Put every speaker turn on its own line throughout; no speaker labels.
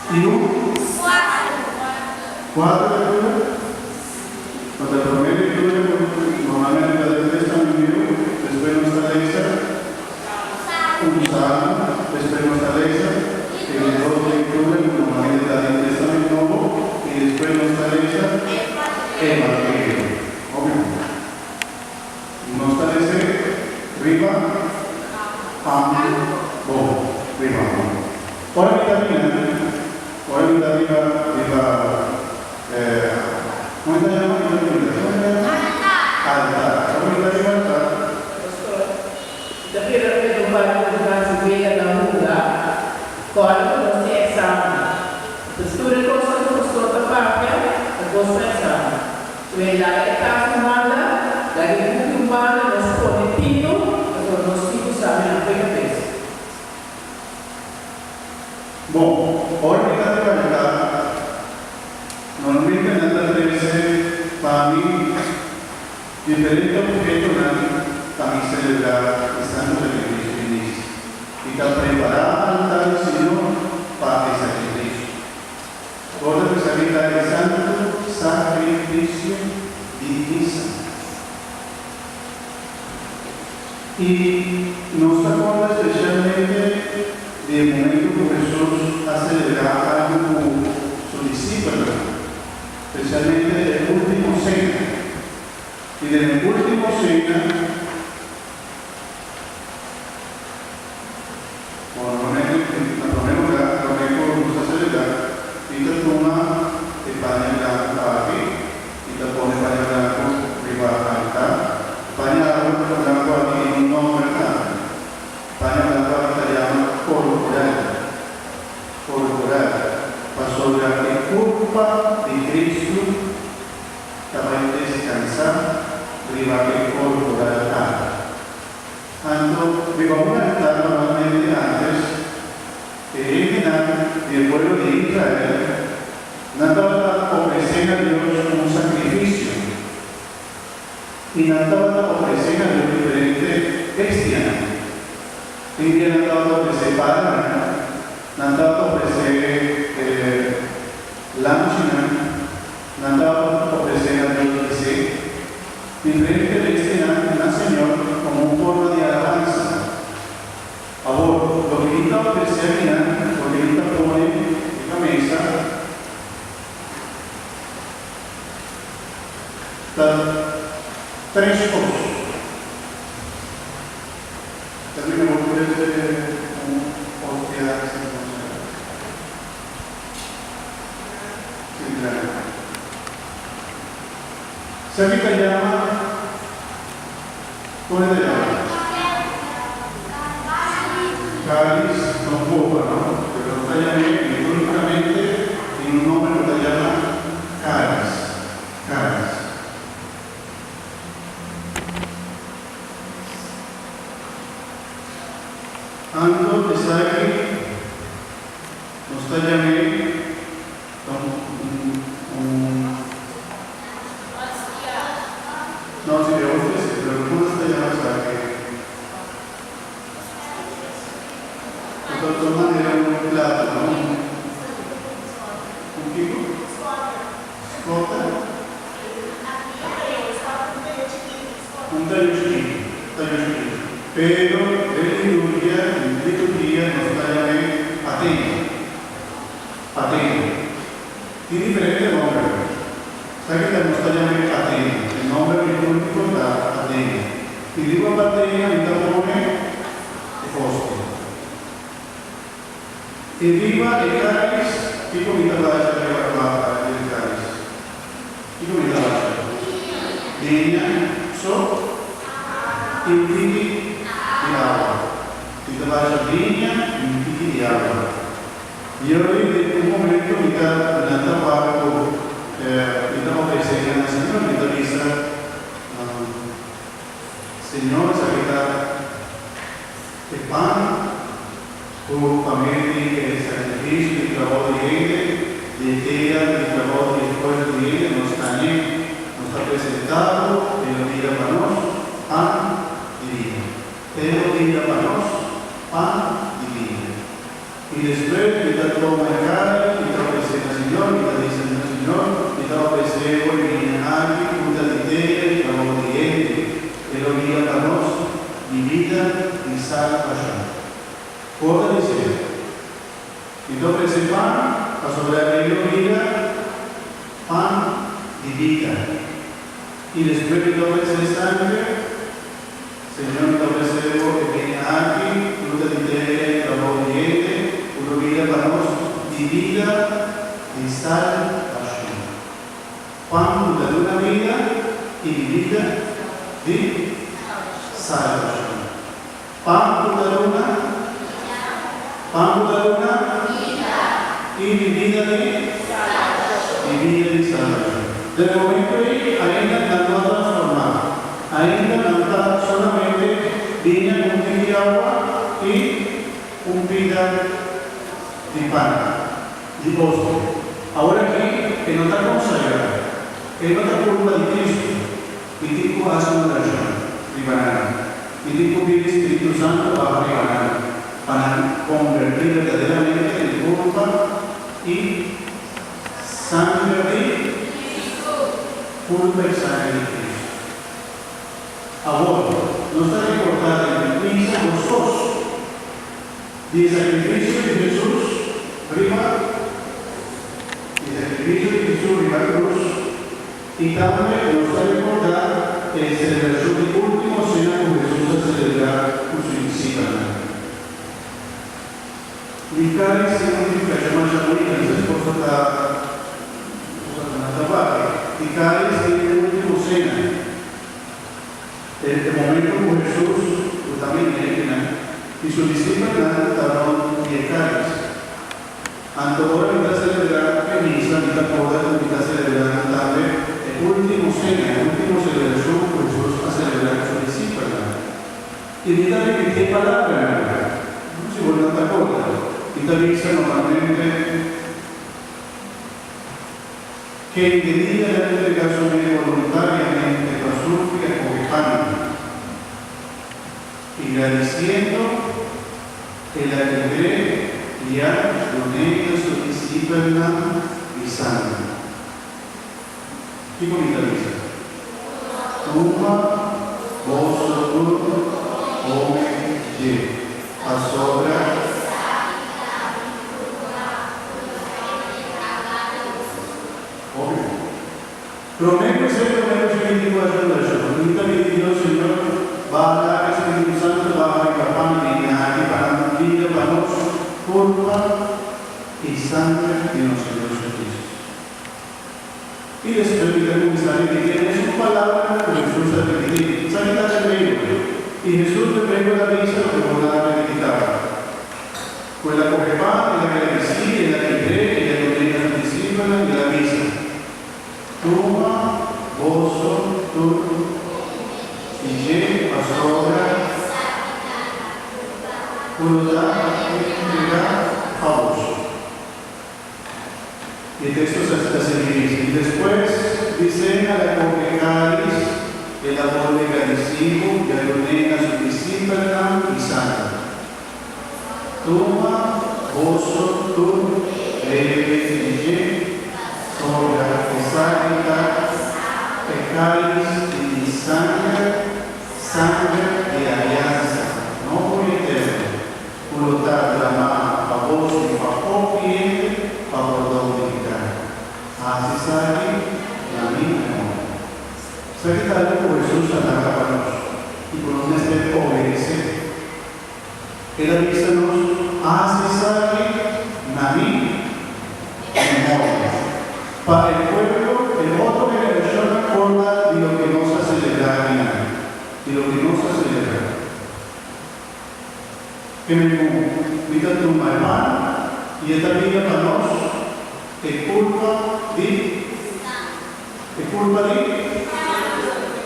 y un 4 de lectura. Cuando el promedio de lectura normalmente la lectura está en vivo, después nuestra lectura, un salmo, después nuestra lectura, y el 2 de lectura normalmente la lectura está en nuevo, y después nuestra lectura, Evangelio. Obvio. Nuestra lectura, riba, pan, riba. Ora vitamina, come si chiama? Alta. Come vitamina alta?
Tapi orang itu bukan sebagai dalam muda, kalau mesti exam. Studi kosong kosong terpakai, kosong exam. Sudah exam mana, lagi itu mana, nasi pino, atau nasi sama apa yang best.
Bom, ora vitamina normalmente nella prese pani differente objeto también celebrar el santo sacrificio y está preparado altar al Señor para el sacrificio. Toda que salida del santo sacrificio divisa. Y nos acuerda especialmente del momento que Jesús ha celebrado algo con sus discípulos, especialmente el último cena. Y en el último cena, y después de todo mercado Y doble ese pan, a sobre la vida, pan y vida. Y después de doble ese sangre, Señor, doble ese que viene aquí, fruta de tierra, trabajo de gente, una vida para nosotros, divida y salvación. Pan de una vida y vida de salvación. Pan de una, pan de una y vida de salvación. De momento ahí, ainda no está transformado. Ainda no está solamente viene un de agua y un vida de pan, de postre. Ahora aquí, en otra consagrada, en otra curva de Cristo, y tipo hace una oración de banana, y tipo viene el Espíritu Santo bajo de banana, para convertir verdaderamente en curva y sangre de curva y sangre de Cristo. Ahora, no está recordado en el misa gozoso de sacrificio de Jesús, prima, de sacrificio de Jesús, prima cruz, y también nos está recordado en la celebración del último cena con Jesús a celebrar su discípula. Mi cari significa que más bonita, mi esposa está usando una tabaca. Mi cari significa el último cena. En este momento con Jesús, pues también y sus discípulos estaban piecados. Ahora está celebrando en misa, está celebrando también el último cena, el último celebración con Jesús a celebrar con sus discípulos. Y mira qué palabra, no se vuelve otra cosa. Esta misa normalmente que impedía la entregación voluntariamente para sufrir como pan y agradeciendo el alegre ya donde su discípula y sangre. ¿Qué bonita misa? Tuma, vos, hombre, a sobra. Prometo ser primero Espíritu de ayuda. Nunca me pidió, Señor, va a dar Espíritu Santo, va a recapar mi nadie para mi vida, para nosotros, culpa y sangre de nuestro Dios Jesucristo. Y después me comisario que tiene su palabra, Jesús a repetir. Sanidad del reino. Y Jesús le pregó la misa, lo que por la repetitaba. Pues la coge pan, la que recibe, la que cree, la que ordena a su discípula y la misa. Tuma, gozo, tú, y lleva a sobra, pureza, famoso. Y el texto se hace y después dice a la congregaris el amor de Gadisimo y ordena a su discípula y santa. Tuma, gozo, tú, sobra, santa, pecaris y sangre de alianza, no muy eterno, voluntad de la mano, a vos y a poco cliente, a por así sale la misma. Se quita algo por Jesús a la capa y por donde se obedece. Él avísanos, así sale la misma memoria. Para el pueblo, el otro generación acorda de lo que no se celebra en año, de lo que no se celebra. Que me invita tu hermano y esta vida para nosotros. Es culpa de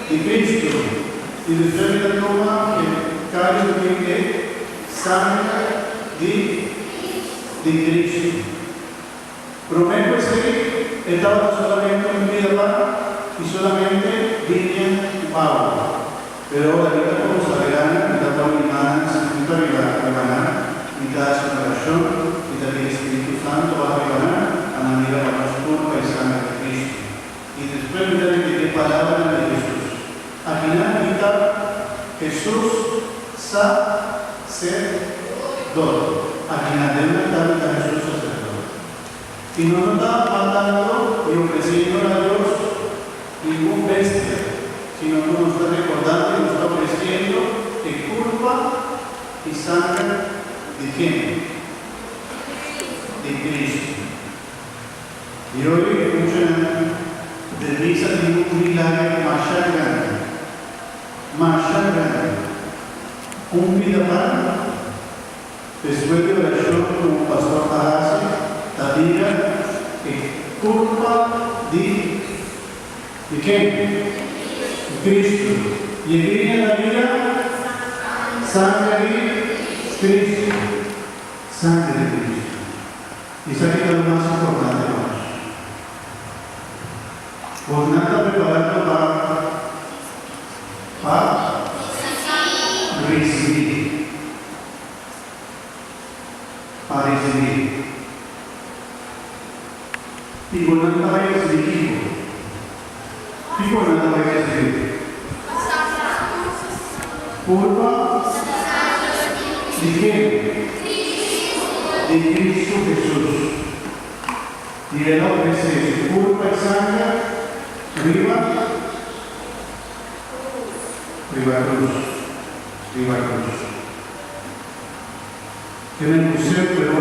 Cristo. Y después de la toma que cada uno que sangre de Cristo. Prometo que estaba solamente en vida y solamente viña y Pablo. Pero ahora la vida consagrada, mitad paulina, mitad ribana, mitad separación, mitad del Espíritu Santo va a regalar a la vida de la culpa y sangre de Cristo. Y después de qué palabra de Jesús. Al final mitad Jesús sacerdote. Al final de una mitad Jesús Y no nos está matando y ofreciendo a Dios ningún bestia, sino que nos está recordando y nos está ofreciendo en culpa y sangre de quién? De Cristo. Y hoy escuchan de risa de un milagro más grande, un vidamán, después de oración como pastor hace, Tadira, que culpa de quién? De Cristo. Y en la vida, sangre de Cristo. Sangre de Cristo. Y sabe que es lo más importante, hermanos. Por nada preparando para recibir. Para recibir. Y por nada va a recibir. Y por nada va a recibir. Culpa de quién? De Cristo Jesús. Y Él ofrece su culpa y sangre arriba cruz. Que en el museo, pero